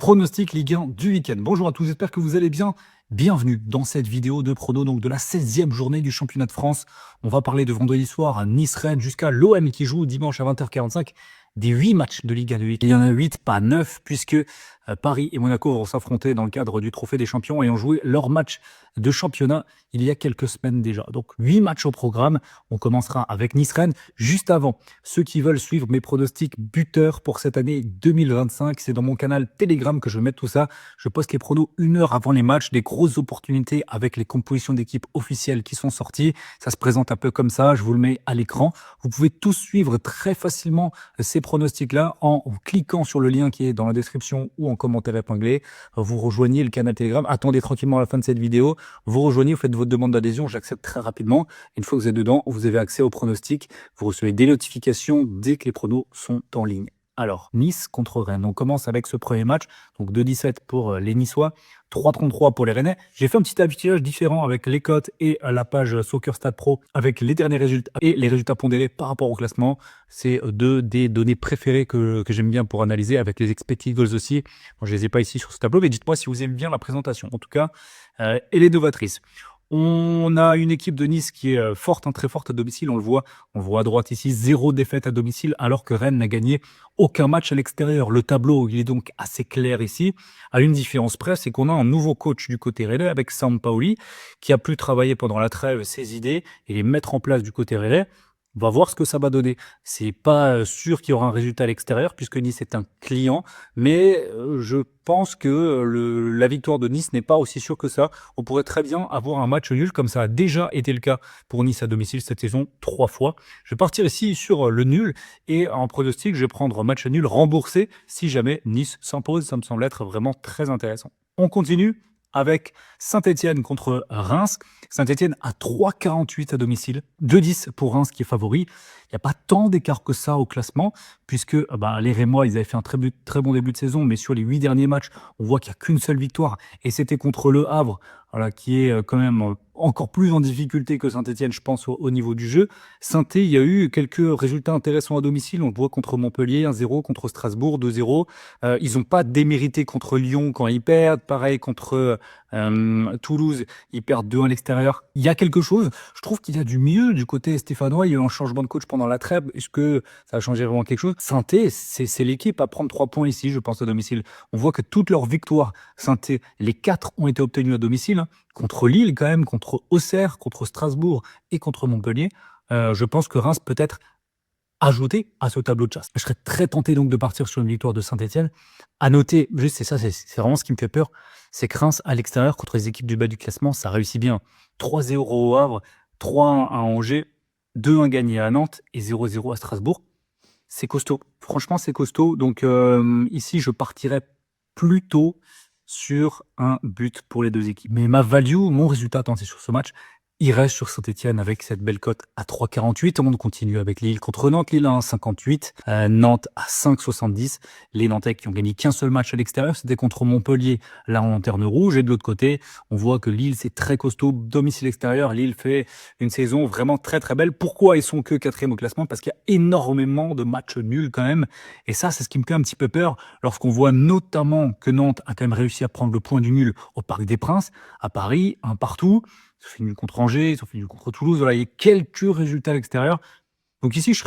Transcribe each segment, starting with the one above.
Pronostic Ligue 1 du week-end. Bonjour à tous, j'espère que vous allez bien. Bienvenue dans cette vidéo de prono donc de la 16e journée du championnat de France. On va parler de vendredi soir à Nice-Rennes jusqu'à l'OM qui joue dimanche à 20h45 des 8 matchs de Ligue 1 du week-end. Il y en a 8, pas 9, puisque Paris et Monaco vont s'affronter dans le cadre du Trophée des Champions et ont joué leur match de championnat il y a quelques semaines déjà. Donc 8 matchs au programme. On commencera avec Nice-Rennes. Juste avant, ceux qui veulent suivre mes pronostics buteurs pour cette année 2025, c'est dans mon canal Telegram que je vais mettre tout ça. Je poste les pronos 1 heure avant les matchs, des grosses opportunités avec les compositions d'équipes officielles qui sont sorties. Ça se présente un peu comme ça, je vous le mets à l'écran. Vous pouvez tous suivre très facilement ces pronostics-là en cliquant sur le lien qui est dans la description ou en commentaire épinglé. Vous rejoignez le canal Telegram, attendez tranquillement à la fin de cette vidéo, vous rejoignez, vous faites votre demande d'adhésion, j'accepte très rapidement. Une fois que vous êtes dedans, vous avez accès aux pronostics, vous recevez des notifications dès que les pronos sont en ligne. Alors, Nice contre Rennes. On commence avec ce premier match, donc 2,17 pour les Niçois, 3,33 pour les Rennais. J'ai fait un petit habituage différent avec les cotes et la page Soccer Stat Pro avec les derniers résultats et les résultats pondérés par rapport au classement. C'est deux des données préférées que j'aime bien pour analyser, avec les expected goals aussi. Bon, je les ai pas ici sur ce tableau, mais dites-moi si vous aimez bien la présentation. En tout cas, elle est novatrice. On a une équipe de Nice qui est forte, très forte à domicile. On le voit, on voit à droite ici, 0 défaite à domicile, alors que Rennes n'a gagné aucun match à l'extérieur. Le tableau, il est donc assez clair ici. À une différence près, c'est qu'on a un nouveau coach du côté rennais avec Sampaoli, qui a pu travailler pendant la trêve ses idées et les mettre en place du côté rennais. On va voir ce que ça va donner. C'est pas sûr qu'il y aura un résultat à l'extérieur puisque Nice est un client, mais je pense que la victoire de Nice n'est pas aussi sûre que ça. On pourrait très bien avoir un match nul comme ça a déjà été le cas pour Nice à domicile cette saison 3 fois. Je vais partir ici sur le nul et en pronostic, je vais prendre match nul remboursé si jamais Nice s'impose. Ça me semble être vraiment très intéressant. On continue avec Saint-Etienne contre Reims. Saint-Etienne à 3,48 à domicile, 2,10 pour Reims qui est favori. Il n'y a pas tant d'écart que ça au classement, puisque les Rémois, ils avaient fait un très bon début de saison, mais sur les 8 derniers matchs, on voit qu'il n'y a qu'une seule victoire, et c'était contre Le Havre, voilà, qui est quand même encore plus en difficulté que Saint-Etienne, je pense, au niveau du jeu. Saint-Etienne, il y a eu quelques résultats intéressants à domicile. On le voit contre Montpellier, 1-0, contre Strasbourg, 2-0. Ils n'ont pas démérité contre Lyon quand ils perdent. Pareil contre Toulouse, ils perdent 2-1 à l'extérieur. Il y a quelque chose. Je trouve qu'il y a du mieux du côté stéphanois. Il y a eu un changement de coach pendant la trêve. Est-ce que ça a changé vraiment quelque chose? Saint-Etienne, c'est l'équipe à prendre 3 points ici, je pense, à domicile. On voit que toutes leurs victoires, Saint-Etienne, les 4 ont été obtenues à domicile. Contre Lille quand même, contre Auxerre, contre Strasbourg et contre Montpellier. Je pense que Reims peut être ajouté à ce tableau de chasse. Je serais très tenté donc de partir sur une victoire de Saint-Etienne. À noter, juste c'est ça, c'est vraiment ce qui me fait peur, c'est que Reims à l'extérieur contre les équipes du bas du classement, ça réussit bien. 3-0 au Havre, 3-1 à Angers, 2-1 gagné à Nantes et 0-0 à Strasbourg. C'est costaud. Franchement, c'est costaud. Donc ici, je partirais plutôt sur un but pour les deux équipes. Mais ma value, mon résultat attendu sur ce match, il reste sur Saint-Etienne avec cette belle cote à 3,48. On continue avec Lille contre Nantes. Lille à 1,58. Nantes à 5,70. Les Nantais qui ont gagné qu'un seul match à l'extérieur, c'était contre Montpellier, là en lanterne rouge. Et de l'autre côté, on voit que Lille, c'est très costaud. Domicile extérieur, Lille fait une saison vraiment très très belle. Pourquoi ils sont que 4e au classement? Parce qu'il y a énormément de matchs nuls quand même. Et ça, c'est ce qui me fait un petit peu peur lorsqu'on voit notamment que Nantes a quand même réussi à prendre le point du nul au Parc des Princes, à Paris, un partout. Ils ont fait nul contre Angers, ils ont fait nul contre Toulouse. Voilà, il y a quelques résultats à l'extérieur. Donc ici, je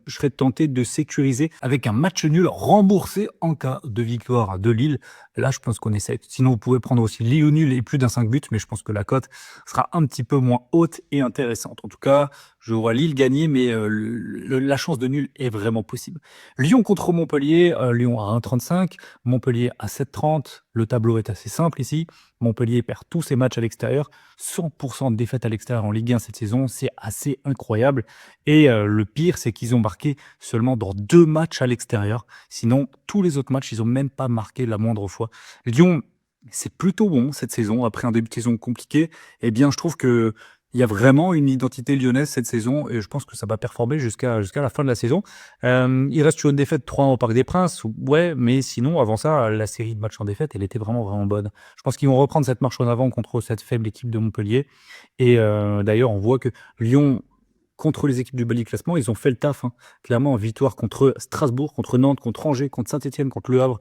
serais tenté de sécuriser avec un match nul remboursé en cas de victoire de Lille. Là, je pense qu'on essaie. Sinon, vous pouvez prendre aussi Lille au nul et plus d'1,5 buts, mais je pense que la cote sera un petit peu moins haute et intéressante. En tout cas, je vois Lille gagner, mais la chance de nul est vraiment possible. Lyon contre Montpellier, Lyon à 1,35, Montpellier à 7,30. Le tableau est assez simple ici. Montpellier perd tous ses matchs à l'extérieur. 100% de défaites à l'extérieur en Ligue 1 cette saison, c'est assez incroyable. Et le pire, c'est qu'ils ont marqué seulement dans 2 matchs à l'extérieur. Sinon, tous les autres matchs, ils n'ont même pas marqué la moindre fois. Lyon, c'est plutôt bon cette saison. Après un début de saison compliqué, eh bien, je trouve que il y a vraiment une identité lyonnaise cette saison et je pense que ça va performer jusqu'à la fin de la saison. Il reste sur une défaite 3 au Parc des Princes, ouais, mais sinon, avant ça, la série de matchs en défaite, elle était vraiment bonne. Je pense qu'ils vont reprendre cette marche en avant contre cette faible équipe de Montpellier. Et d'ailleurs, on voit que Lyon, contre les équipes du bas du classement, ils ont fait le taf. Clairement, en victoire contre Strasbourg, contre Nantes, contre Angers, contre Saint-Etienne, contre Le Havre.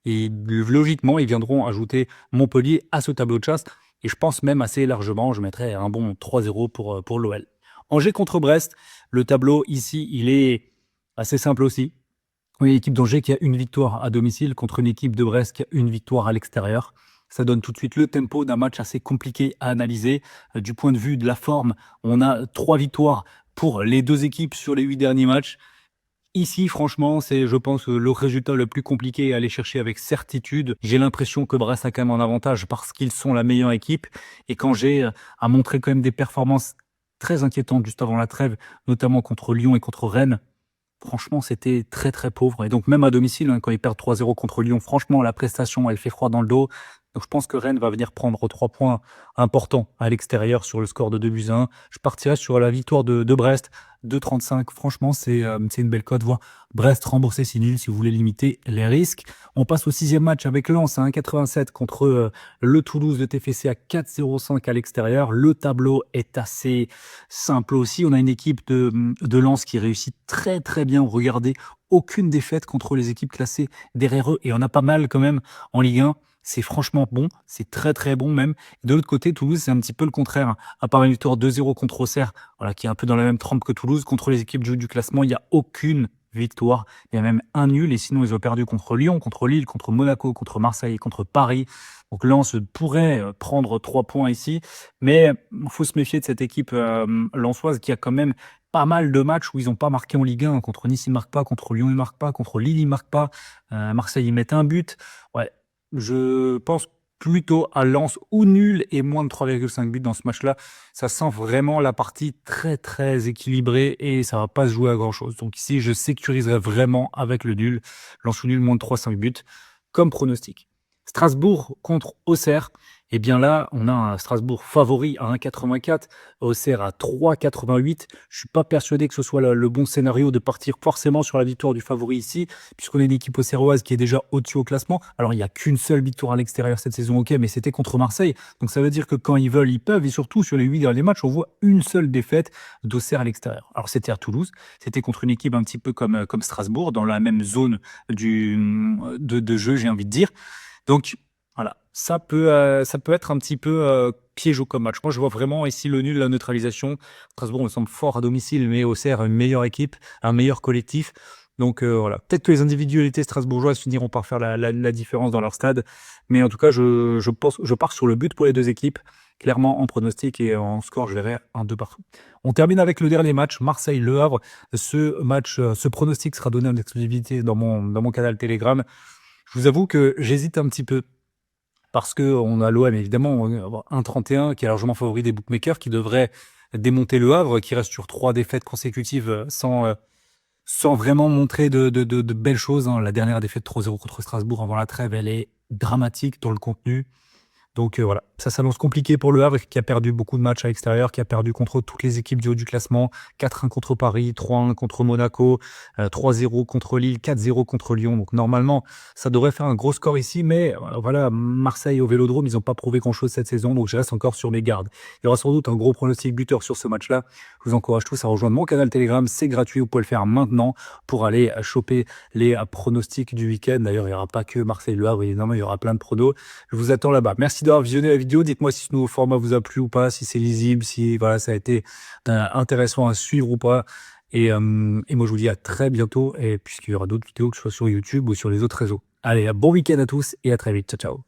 Et logiquement, ils viendront ajouter Montpellier à ce tableau de chasse. Et je pense même assez largement, je mettrais un bon 3-0 pour l'OL. Angers contre Brest, le tableau ici, il est assez simple aussi. Oui, l'équipe d'Angers qui a une victoire à domicile contre une équipe de Brest qui a une victoire à l'extérieur. Ça donne tout de suite le tempo d'un match assez compliqué à analyser. Du point de vue de la forme, on a 3 victoires pour les deux équipes sur les 8 derniers matchs. Ici, franchement, c'est, je pense, le résultat le plus compliqué à aller chercher avec certitude. J'ai l'impression que Brest a quand même un avantage parce qu'ils sont la meilleure équipe et qu'Angers a montré quand même des performances très inquiétantes juste avant la trêve, notamment contre Lyon et contre Rennes. Franchement, c'était très très pauvre. Et donc même à domicile, quand ils perdent 3-0 contre Lyon, franchement, la prestation, elle fait froid dans le dos. Donc je pense que Rennes va venir prendre 3 points importants à l'extérieur sur le score de 2-1. Je partirai sur la victoire de Brest, 2,35. Franchement, c'est une belle cote. Voir Brest rembourser si nul si vous voulez limiter les risques. On passe au 6e match avec Lens à 1,87 contre le Toulouse, le TFC à 4,05 à l'extérieur. Le tableau est assez simple aussi. On a une équipe de Lens qui réussit très très bien. Regardez, aucune défaite contre les équipes classées derrière eux. Et on a pas mal quand même en Ligue 1. C'est franchement bon, c'est très très bon même. De l'autre côté, Toulouse, c'est un petit peu le contraire. À part une victoire 2-0 contre Auxerre, voilà, qui est un peu dans la même trempe que Toulouse, contre les équipes du classement, il n'y a aucune victoire. Il y a même un nul, et sinon ils ont perdu contre Lyon, contre Lille, contre Monaco, contre Marseille et contre Paris. Donc Lens pourrait prendre 3 points ici, mais il faut se méfier de cette équipe lensoise qui a quand même pas mal de matchs où ils n'ont pas marqué en Ligue 1. Contre Nice, ils ne marquent pas, contre Lyon, ils ne marquent pas, contre Lille, ils ne marquent pas, Marseille, ils mettent un but. Ouais, je pense plutôt à Lens ou nul et moins de 3,5 buts dans ce match-là. Ça sent vraiment la partie très très équilibrée et ça va pas se jouer à grand-chose. Donc ici, je sécuriserai vraiment avec le nul. Lens ou nul, moins de 3,5 buts comme pronostic. Strasbourg contre Auxerre. Et bien là, on a un Strasbourg favori à 1,84, Auxerre à 3,88. Je suis pas persuadé que ce soit le bon scénario de partir forcément sur la victoire du favori ici, puisqu'on est une équipe auxerroise qui est déjà au-dessus au classement. Alors il n'y a qu'une seule victoire à l'extérieur cette saison, ok, mais c'était contre Marseille. Donc ça veut dire que quand ils veulent, ils peuvent. Et surtout, sur les 8 derniers matchs, on voit une seule défaite d'Auxerre à l'extérieur. Alors c'était à Toulouse, c'était contre une équipe un petit peu comme Strasbourg, dans la même zone de jeu, j'ai envie de dire. Donc voilà, ça peut être un petit peu piège comme match. Moi, je vois vraiment ici le nul, la neutralisation. Strasbourg me semble fort à domicile, mais Auxerre, une meilleure équipe, un meilleur collectif. Donc voilà, peut-être que les individualités strasbourgeoises finiront par faire la différence dans leur stade. Mais en tout cas, je pars sur le but pour les deux équipes. Clairement, en pronostic et en score, je verrai 1-2 partout. On termine avec le dernier match, Marseille-Le Havre. Ce match, ce pronostic sera donné en exclusivité dans mon canal Telegram. Je vous avoue que j'hésite un petit peu parce qu'on a l'OM évidemment 1,31 qui est largement favori des bookmakers, qui devrait démonter Le Havre, qui reste sur 3 défaites consécutives sans vraiment montrer de belles choses. La dernière défaite 3-0 contre Strasbourg avant la trêve, elle est dramatique dans le contenu. Donc voilà, ça s'annonce compliqué pour Le Havre qui a perdu beaucoup de matchs à l'extérieur, qui a perdu contre toutes les équipes du haut du classement, 4-1 contre Paris, 3-1 contre Monaco, 3-0 contre Lille, 4-0 contre Lyon. Donc normalement, ça devrait faire un gros score ici, mais voilà, Marseille au Vélodrome, ils n'ont pas prouvé grand-chose cette saison, donc je reste encore sur mes gardes. Il y aura sans doute un gros pronostic buteur sur ce match-là. Je vous encourage tous à rejoindre mon canal Telegram, c'est gratuit, vous pouvez le faire maintenant pour aller choper les pronostics du week-end. D'ailleurs, il n'y aura pas que Marseille-Le Havre, évidemment, il y aura plein de pronos. Je vous attends là-bas. Merci d'avoir visionné la vidéo. Dites-moi si ce nouveau format vous a plu ou pas, si c'est lisible, si voilà, ça a été intéressant à suivre ou pas. Et moi, je vous dis à très bientôt. Et puisqu'il y aura d'autres vidéos, que ce soit sur YouTube ou sur les autres réseaux. Allez, bon week-end à tous et à très vite. Ciao, ciao.